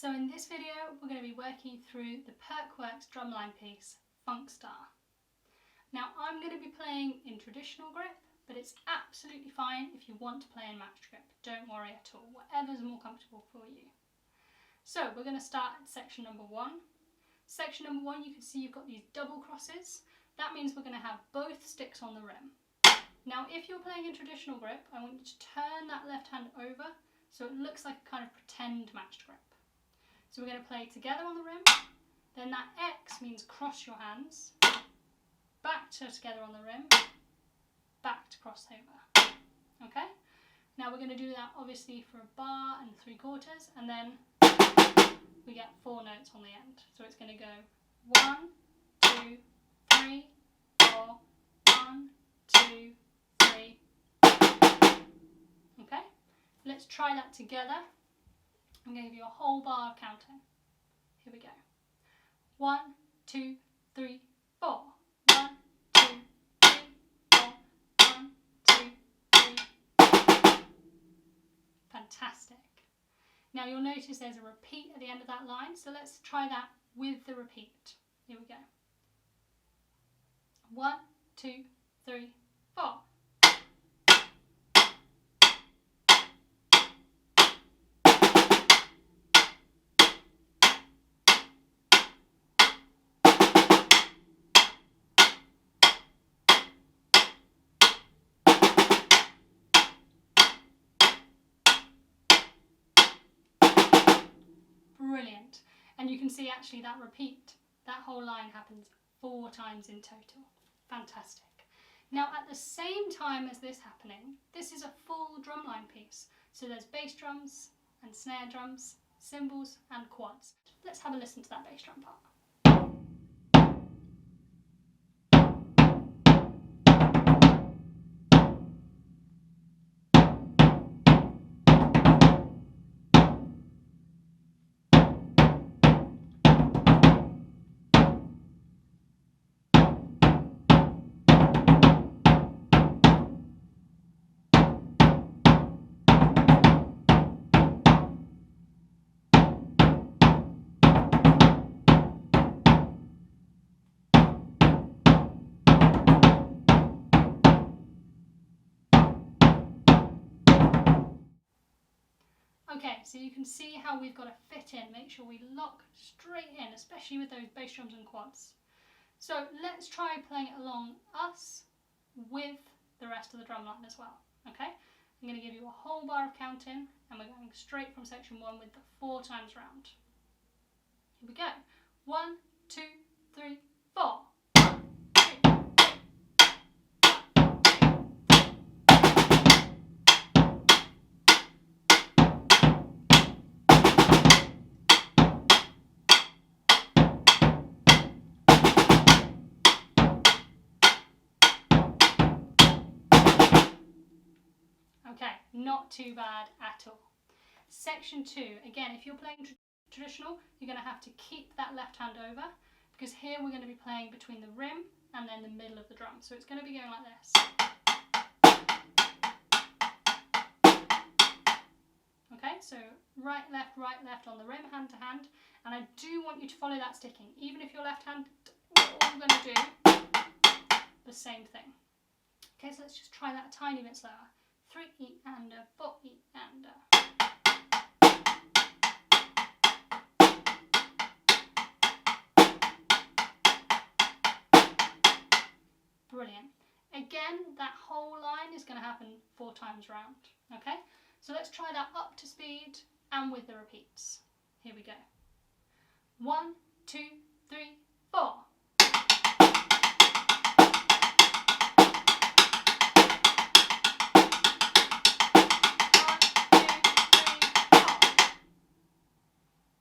So in this video we're going to be working through the PercWorks drumline piece, FUNKSTAR. Now I'm going to be playing in traditional grip, but it's absolutely fine if you want to play in matched grip. Don't worry at all, whatever's more comfortable for you. So we're going to start at section number 1. Section number 1, you can see you've got these double crosses. That means we're going to have both sticks on the rim. Now if you're playing in traditional grip, I want you to turn that left hand over so it looks like a kind of pretend matched grip. So we're going to play together on the rim, then that X means cross your hands, back to together on the rim, back to cross over. Okay? Now we're going to do that obviously for a bar and 3/4, and then we get 4 notes on the end. So it's going to go 1, 2, 3, 4, 1, 2, 3. Okay? Let's try that together. I'm going to give you a whole bar of counting. Here we go. 1, 2, 3, 4. 1, 2, 3, 4. 1, 2, 3. Fantastic. Now you'll notice there's a repeat at the end of that line, so let's try that with the repeat. Here we go. 1, 2, 3, 4. Brilliant. And you can see actually that repeat, that whole line happens 4 times in total. Fantastic. Now at the same time as this happening, this is a full drumline piece. So there's bass drums and snare drums, cymbals and quads. Let's have a listen to that bass drum part. Okay, so you can see how we've got to fit in, make sure we lock straight in, especially with those bass drums and quads. So let's try playing it along us with the rest of the drum line as well, okay? I'm going to give you a whole bar of counting, and we're going straight from section 1 with the 4 times round. Here we go. 1, 2, 3, 4. Okay, not too bad at all. Section 2, again, if you're playing traditional, you're going to have to keep that left hand over, because here we're going to be playing between the rim and then the middle of the drum. So it's going to be going like this. Okay, so right, left on the rim, hand to hand, and I do want you to follow that sticking. Even if you're left hand, we're all going to do the same thing. Okay, so let's just try that a tiny bit slower. 3 and a 4 and a. Brilliant. Again, that whole line is going to happen 4 times round. Okay, so let's try that up to speed and with the repeats. Here we go. 1, 2, 3, 4.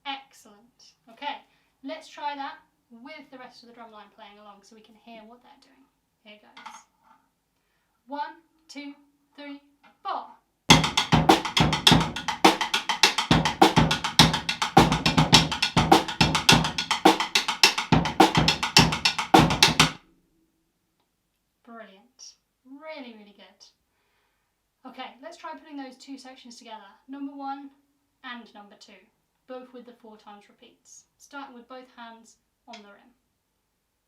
Excellent. Okay, let's try that with the rest of the drum line playing along so we can hear what they're doing. Here goes. 1, 2, 3, 4. Brilliant. Really, really good. Okay, let's try putting those 2 sections together. Number 1 and number 2. both with the 4 times repeats, starting with both hands on the rim.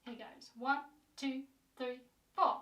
Here goes. 1, 2, 3, 4.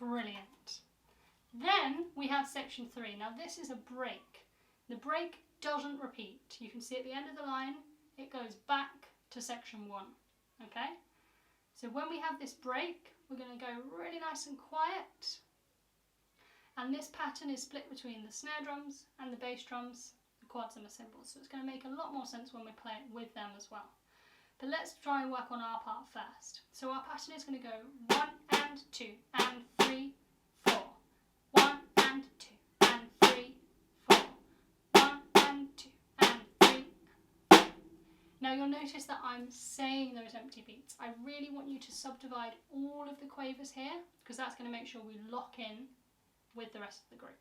Brilliant. Then we have section 3. Now this is a break. The break doesn't repeat. You can see at the end of the line, it goes back to section 1. Okay? So when we have this break, we're going to go really nice and quiet. And this pattern is split between the snare drums and the bass drums, the quads and the cymbals. So it's going to make a lot more sense when we play it with them as well. But let's try and work on our part first. So our pattern is going to go 1 and 2 and 3, 4. 1 and 2 and 3, 4. 1 and 2 and 3, 4. Now you'll notice that I'm saying those empty beats. I really want you to subdivide all of the quavers here, because that's going to make sure we lock in with the rest of the group.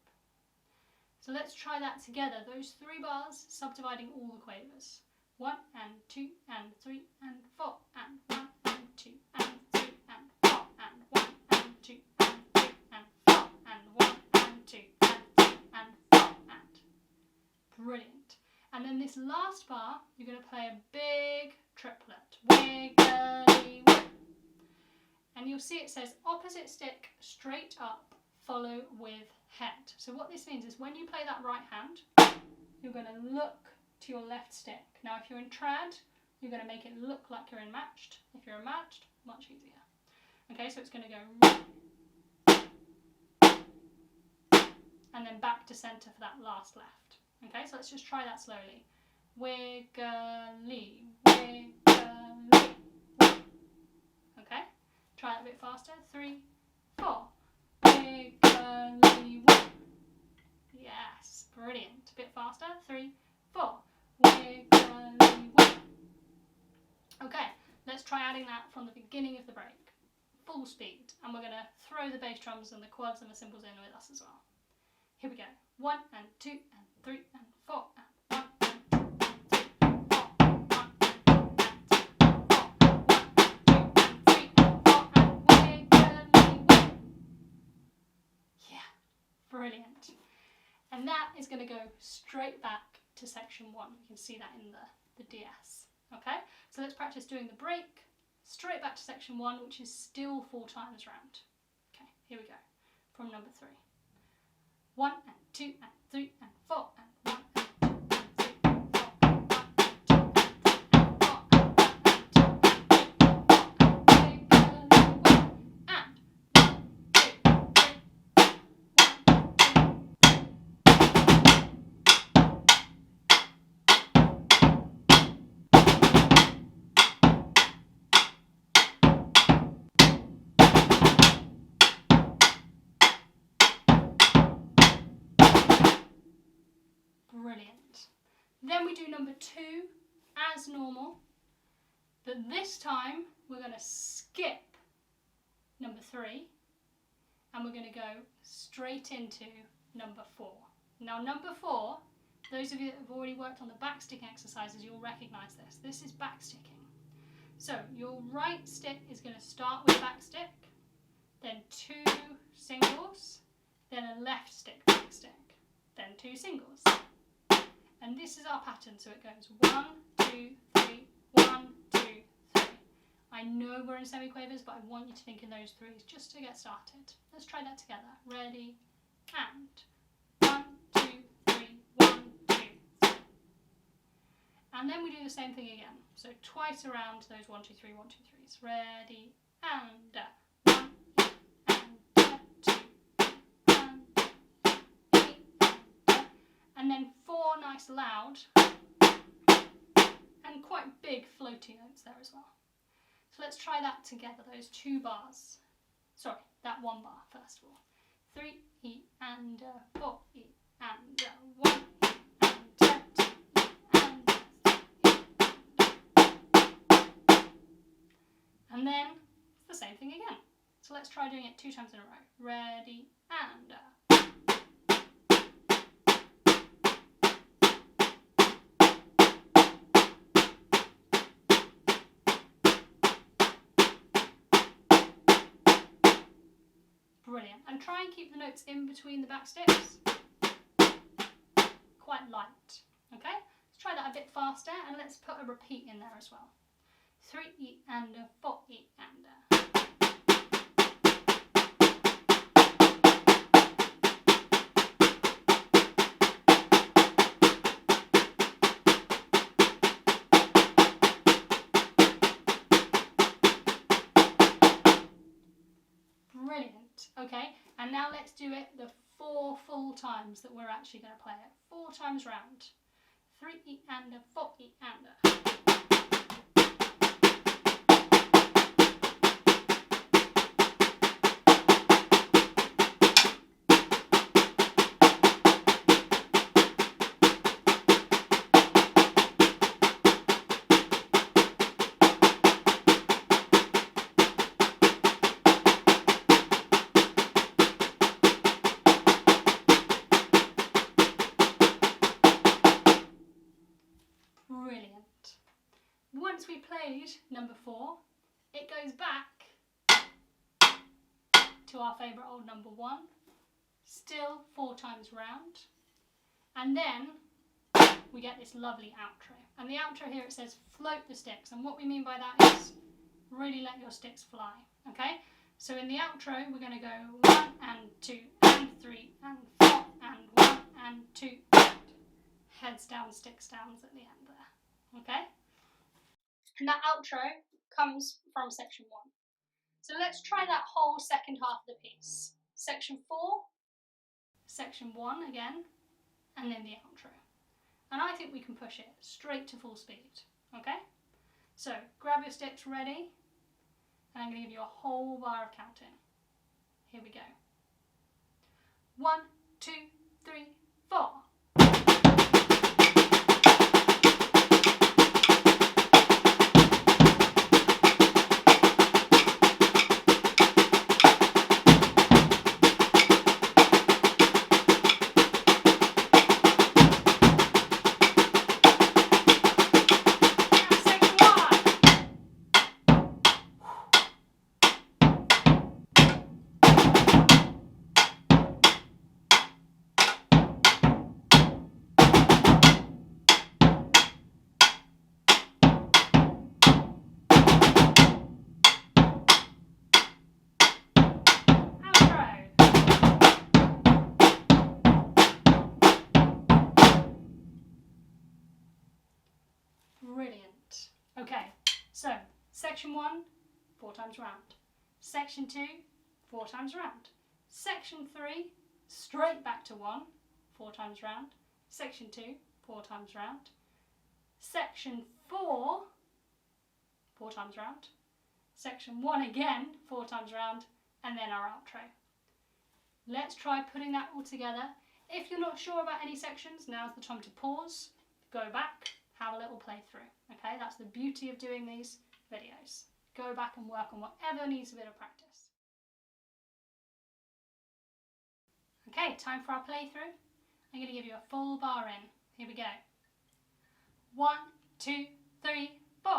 So let's try that together. Those 3 bars subdividing all the quavers. 1 and 2 and 3 and 4 and 1 and 2 and 3 and 4 and 1 and 2 and 3 and 4 and 1 and 2 and 3 and 4 and. Brilliant. And then this last bar, you're going to play a big triplet. Wiggly wig. And you'll see it says opposite stick straight up, follow with head. So what this means is when you play that right hand, you're going to look to your left stick. Now if you're in trad, you're going to make it look like you're in matched. If you're in matched, much easier. Okay, so it's going to go and then back to centre for that last left. Okay, so let's just try that slowly. Wiggly, wiggly, wiggly. Okay, try that a bit faster. 3, 4. Wiggly, wiggly. Yes, brilliant. A bit faster. 3, 4. Wiggly, wiggly. Okay, let's try adding that from the beginning of the break. Full speed. And we're going to throw the bass drums and the quads and the cymbals in with us as well. Here we go. 1 and 2 and 3 and 4 and 1 and 2 and 3 and 4. 1 and 2 and 4 and 1 and 2 and 3 and 4 and wiggly wig. Yeah, brilliant. And that is going to go straight back to section 1. You can see that in the DS. Okay, so let's practice doing the break straight back to section 1, which is still 4 times round. Okay, here we go. From number 3. 1 and 2 and 3 and 4 and 1 and 2 and 3 and 4 and 1 and 2 and 3 and 4 and 1 and 2 and 3 and 4 and 1 and 2 Brilliant. Then we do number 2 as normal, but this time we're going to skip number 3 and we're going to go straight into number 4. Now number 4, those of you that have already worked on the backsticking exercises, you'll recognise this. This is backsticking. So your right stick is going to start with backstick, then 2 singles, then a left stick backstick, then 2 singles. And this is our pattern, so it goes 1, 2, 3, 1, 2, 3. I know we're in semiquavers, but I want you to think in those 3s just to get started. Let's try that together. Ready, and 1, 2, 3, 1, 2, 3. And then we do the same thing again. So twice around those 1, 2, 3, 1, 2, 3s. Ready, and 1, and 2, and then 4 nice loud and quite big floaty notes there as well. So let's try that together, those 2 bars. Sorry, that 1 bar first of all. 3 E and 4 E and 1 E and 2 E and 3 E. And then it's the same thing again. So let's try doing it 2 times in a row. Ready and brilliant. And try and keep the notes in between the back sticks quite light. Okay? Let's try that a bit faster and let's put a repeat in there as well. 3 E and 4 E and brilliant. Okay, and now let's do it the 4 full times that we're actually going to play it. 4 times round. 3 E and 4 E and brilliant. Once we played number 4, it goes back to our favourite old number 1, still 4 times round, and then we get this lovely outro. And the outro here, it says float the sticks, and what we mean by that is really let your sticks fly. Okay, so in the outro we're going to go 1 and 2 and 3 and 4 and 1 and 2 and heads down, sticks downs at the end there. Okay, and that outro comes from section 1. So let's try that whole second half of the piece. Section 4, section 1 again, and then the outro. And I think we can push it straight to full speed. Okay, so grab your sticks ready, and I'm going to give you a whole bar of counting. Here we go. 1, 2, 3, 4. Brilliant. Okay, so section 1, 4 times round. Section 2, 4 times round. Section 3, straight back to 1, 4 times round. Section 2, 4 times round. Section 4, 4 times round. Section 1 again, 4 times round, and then our outro. Let's try putting that all together. If you're not sure about any sections, now's the time to pause, go back, have a little playthrough. Okay, that's the beauty of doing these videos. Go back and work on whatever needs a bit of practice. Okay, time for our playthrough. I'm going to give you a full bar in. Here we go. 1, 2, 3, 4.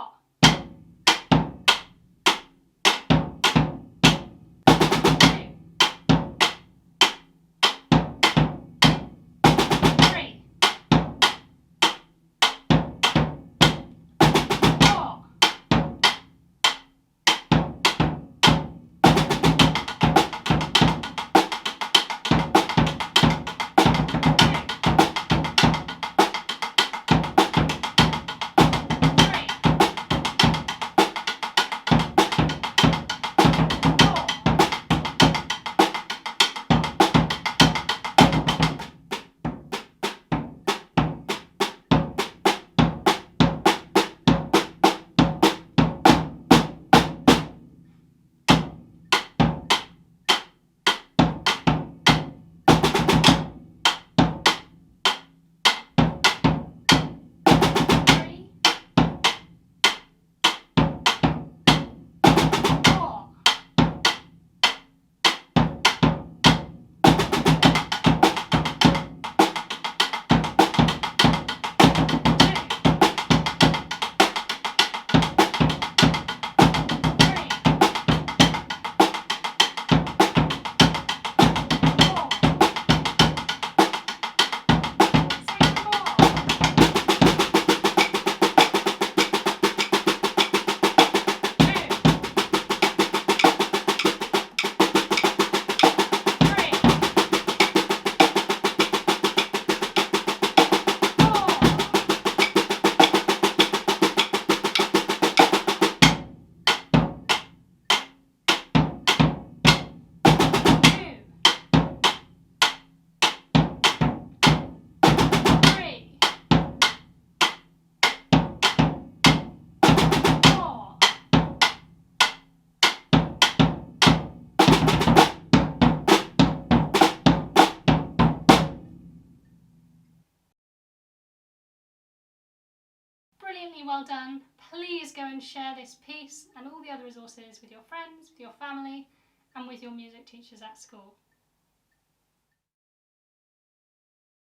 definitely well done. Please go and share this piece and all the other resources with your friends, with your family, and with your music teachers at school.